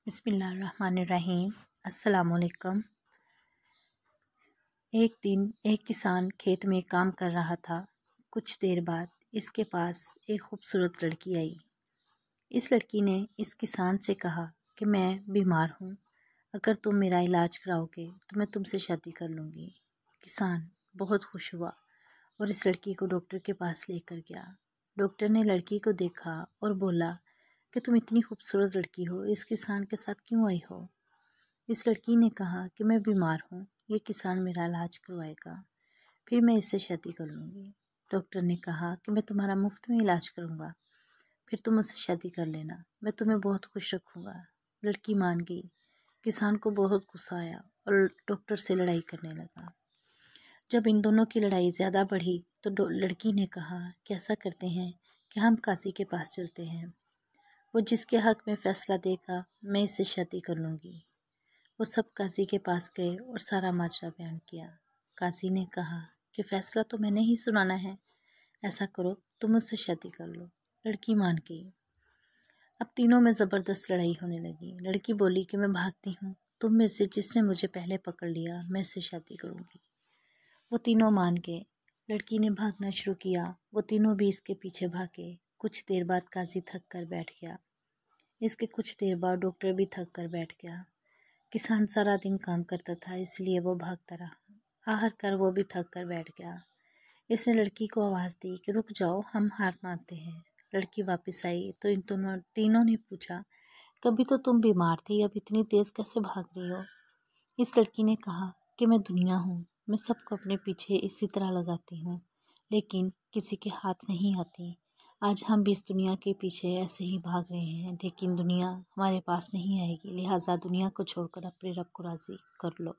बिस्मिल्लाहिर्रहमानिर्रहीम। अस्सलामुअलैकुम। एक दिन एक किसान खेत में काम कर रहा था। कुछ देर बाद इसके पास एक खूबसूरत लड़की आई। इस लड़की ने इस किसान से कहा कि मैं बीमार हूँ, अगर तुम मेरा इलाज कराओगे तो मैं तुमसे शादी कर लूँगी। किसान बहुत खुश हुआ और इस लड़की को डॉक्टर के पास लेकर गया। डॉक्टर ने लड़की को देखा और बोला कि तुम इतनी खूबसूरत लड़की हो, इस किसान के साथ क्यों आई हो? इस लड़की ने कहा कि मैं बीमार हूँ, ये किसान मेरा इलाज करवाएगा, फिर मैं इससे शादी कर लूँगी। डॉक्टर ने कहा कि मैं तुम्हारा मुफ्त में इलाज करूँगा, फिर तुम मुझसे शादी कर लेना, मैं तुम्हें बहुत खुश रखूँगा। लड़की मान गई। किसान को बहुत गुस्सा आया और डॉक्टर से लड़ाई करने लगा। जब इन दोनों की लड़ाई ज़्यादा बढ़ी तो लड़की ने कहा कि ऐसा करते हैं कि हम काजी के पास चलते हैं, वो जिसके हक में फ़ैसला देगा मैं इससे शादी कर लूँगी। वो सब काजी के पास गए और सारा माजरा बयान किया। काजी ने कहा कि फ़ैसला तो मैंने ही सुनाना है, ऐसा करो तुम मुझसे शादी कर लो। लड़की मान गई। अब तीनों में ज़बरदस्त लड़ाई होने लगी। लड़की बोली कि मैं भागती हूँ, तुम में से जिसने मुझे पहले पकड़ लिया मैं इससे शादी करूँगी। वो तीनों मान गए। लड़की ने भागना शुरू किया, वो तीनों भी इसके पीछे भागे। कुछ देर बाद काजी थक कर बैठ गया। इसके कुछ देर बाद डॉक्टर भी थक कर बैठ गया। किसान सारा दिन काम करता था, इसलिए वो भागता रहा। आखिरकार वो भी थक कर बैठ गया। इसने लड़की को आवाज़ दी कि रुक जाओ, हम हार मानते हैं। लड़की वापस आई तो इन तीनों ने पूछा, कभी तो तुम बीमार थी, अब इतनी तेज़ कैसे भाग रही हो? इस लड़की ने कहा कि मैं दुनिया हूँ, मैं सबको अपने पीछे इसी तरह लगाती हूँ, लेकिन किसी के हाथ नहीं आती। आज हम भी इस दुनिया के पीछे ऐसे ही भाग रहे हैं, लेकिन दुनिया हमारे पास नहीं आएगी, लिहाजा दुनिया को छोड़कर अपने रब को राज़ी कर लो।